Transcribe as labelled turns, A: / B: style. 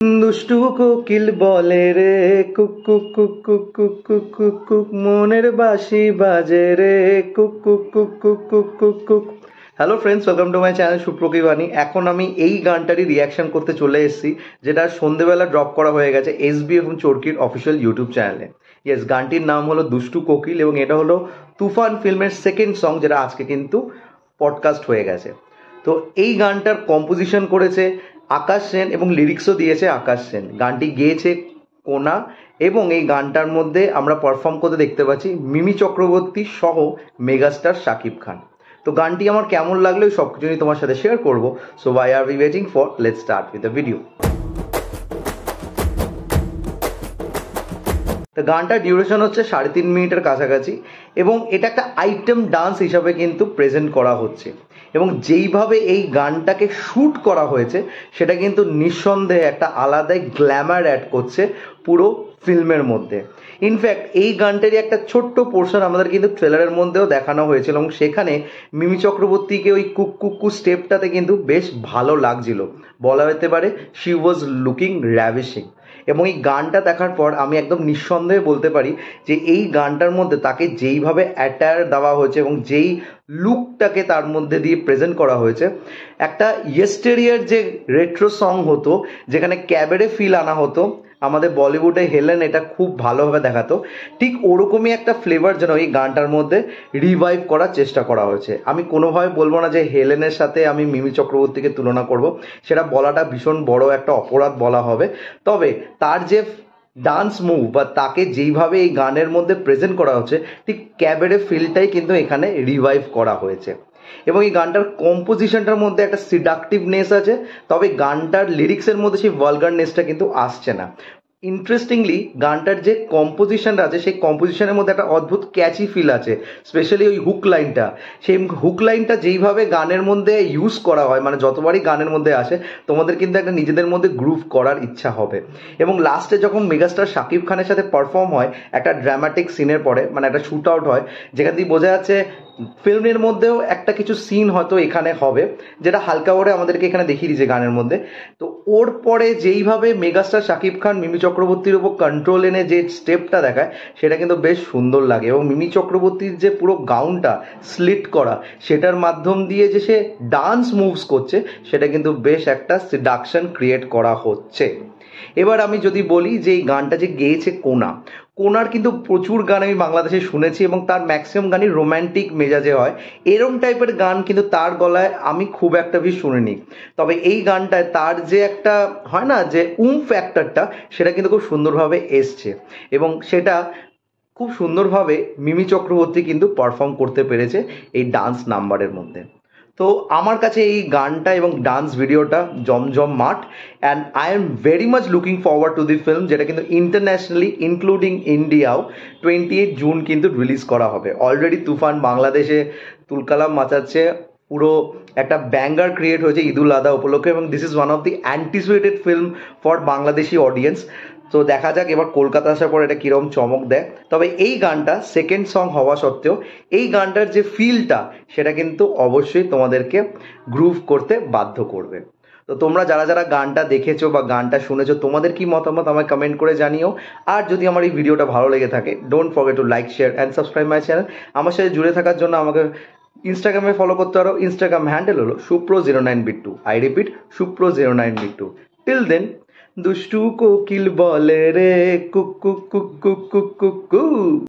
A: দুষ্টু কোকিল বলে রে কুক কুক কুক কুক কুক কুক কুক কুক মনের বাঁশি বাজে রে কুক কুক কুক কুক কুক কুক কুক। Hello friends, welcome to my channel Supraki Bani. এখন আমি এই গানটারই রিয়াকশন করতে চলে এসেছি, যেটা সন্ধেবেলা ড্রপ করা হয়ে গেছে এসবি এবং চরকির অফিসিয়াল ইউটিউব চ্যানেলে। ইয়েস, গানটির নাম হলো দুষ্টু কোকিল এবং এটা হলো তুফান ফিল্মের সেকেন্ড সং, যেটা আজকে কিন্তু পডকাস্ট হয়ে গেছে। তো এই গানটার কম্পোজিশন করেছে আকাশ সেন এবং লিরিক্সও দিয়েছে আকাশ সেন। গানটি গেয়েছে কোনা এবং এই গানটার মধ্যে আমরা পারফর্ম করতে দেখতে পাচ্ছি মিমি চক্রবর্তী সহ মেগাস্টার শাকিব খান। তো গানটি আমার কেমন লাগলো সব কিছু নিয়ে তোমার সাথে শেয়ার করবো। So why are we waiting for, let's start with the video. তো গানটার ডিউরেশন হচ্ছে 3.5 মিনিটের কাছাকাছি এবং এটা একটা আইটেম ডান্স হিসাবে কিন্তু প্রেজেন্ট করা হচ্ছে এবং যেইভাবে এই গানটাকে শ্যুট করা হয়েছে সেটা কিন্তু নিঃসন্দেহে একটা আলাদাই গ্ল্যামার অ্যাড করছে পুরো ফিল্মের মধ্যে। ইনফ্যাক্ট এই গানটারই একটা ছোট্ট পোর্শন আমাদের কিন্তু ট্রেলারের মধ্যেও দেখানো হয়েছিল এবং সেখানে মিমি চক্রবর্তীকে ওই কুক কুকু স্টেপটাতে কিন্তু বেশ ভালো লাগছিল, বলা যেতে পারে শি ওয়াজ লুকিং র্যাভিশিং। এবং এই গানটা দেখার পর আমি একদম নিঃসন্দেহে বলতে পারি যে এই গানটার মধ্যে তাকে যেইভাবে অ্যাটায়ার দেওয়া হয়েছে এবং যেই লুকটাকে তার মধ্যে দিয়ে প্রেজেন্ট করা হয়েছে, একটা ইয়েস্টেরিয়ার যে রেট্রো সং হতো যেখানে ক্যাবেরে ফিল আনা হতো, আমাদের বলিউডে হেলেন এটা খুব ভালোভাবে দেখাতো, ঠিক ওরকমই একটা ফ্লেভার যেন এই গানটার মধ্যে রিভাইভ করার চেষ্টা করা হয়েছে। আমি কোনোভাবে বলবো না যে হেলেনের সাথে আমি মিমি চক্রবর্তীকে তুলনা করব, সেটা বলাটা ভীষণ বড় একটা অপরাধ বলা হবে। তবে তার যে ডান্স মুভ বা তাকে যেইভাবে এই গানের মধ্যে প্রেজেন্ট করা হচ্ছে, ঠিক ক্যাবেরে ফিলটাই কিন্তু এখানে রিভাইভ করা হয়েছে। এবং এই গানটার কম্পোজিশনটার মধ্যে একটা সিডাকটিভনেস আছে, তবে গানটার লিরিক্সের মধ্যে সেই ভালগারনেসটা কিন্তু আসছে না। ইন্টারেস্টিংলি গানটার যে কম্পোজিশনটা আছে সেই কম্পোজিশনের মধ্যে একটা অদ্ভুত ক্যাচি ফিল আছে, স্পেশালি ওই হুক লাইনটা। সেই হুক লাইনটা যেইভাবে গানের মধ্যে ইউজ করা হয়, মানে যতবারই গানের মধ্যে আসে তোমাদের কিন্তু একটা নিজেদের মধ্যে গ্রুভ করার ইচ্ছা হবে। এবং লাস্টে যখন মেগাস্টার শাকিব খানের সাথে পারফর্ম হয় একটা ড্রামাটিক সিনের পরে, মানে একটা শ্যুট আউট হয়, যেখান থেকে বোঝা যাচ্ছে ফিল্মের মধ্যেও একটা কিছু সিন হয়তো এখানে হবে, যেটা হালকা করে আমাদেরকে এখানে দেখিয়ে দিয়েছে গানের মধ্যে। তো ওর পরে যেইভাবে মেগাস্টার শাকিব খান মিমি চক্রবর্তীর উপর কন্ট্রোল এনে যে স্টেপটা দেখায় সেটা কিন্তু বেশ সুন্দর লাগে। এবং মিমি চক্রবর্তীর যে পুরো গাউনটা স্লিট করা, সেটার মাধ্যম দিয়ে যে সে ডান্স মুভস করছে, সেটা কিন্তু বেশ একটা সিডাকশন ক্রিয়েট করা হচ্ছে। এবার আমি যদি বলি যে এই গানটা যে গেয়েছে কোনার কিন্তু প্রচুর গান আমি বাংলাদেশে শুনেছি এবং তার ম্যাক্সিমাম গানই রোম্যান্টিক মেজাজে হয়। এরম টাইপের গান কিন্তু তার গলায় আমি খুব একটা বেশি শুনিনি। তবে এই গানটায় তার যে একটা হয় না যে ফ্যাক্টরটা, সেটা কিন্তু খুব সুন্দরভাবে এসছে এবং সেটা খুব সুন্দরভাবে মিমি চক্রবর্তী কিন্তু পারফর্ম করতে পেরেছে এই ডান্স নাম্বারের মধ্যে। তো আমার কাছে এই গানটা এবং ডান্স ভিডিওটা জমজম মাঠ, and I am very much looking forward to the film, যেটা কিন্তু ইন্টারন্যাশনালি ইনক্লুডিং ইন্ডিয়াও 28 জুন কিন্তু রিলিজ করা হবে। অলরেডি তুফান বাংলাদেশে তুলকালাম মাচাচ্ছে, পুরো একটা ব্যাঙ্গার ক্রিয়েট হয়েছে ঈদুল আদহা উপলক্ষে এবং this is one of the anticipated film for Bangladeshi audience. তো দেখা যাক এবার কলকাতা আসার পর এটা কীরকম চমক দেয়। তবে এই গানটা সেকেন্ড সং হওয়া সত্ত্বেও এই গানটার যে ফিলটা সেটা কিন্তু অবশ্যই তোমাদেরকে গ্রুভ করতে বাধ্য করবে। তো তোমরা যারা যারা গানটা দেখেছো বা গানটা শুনেছো, তোমাদের কি মতামত আমায় কমেন্ট করে জানিও। আর যদি আমার এই ভিডিওটা ভালো লেগে থাকে, don't forget to like, share and subscribe my channel. আমার সাথে জুড়ে থাকার জন্য আমাকে ইনস্টাগ্রামে ফলো করতে পারো। ইনস্টাগ্রাম হ্যান্ডেল হলো supro09bit2। I repeat, supro09bit2। Till then, দুষ্টু কোকিল বলে রে কুক কুক কুক কুক কুক কুক।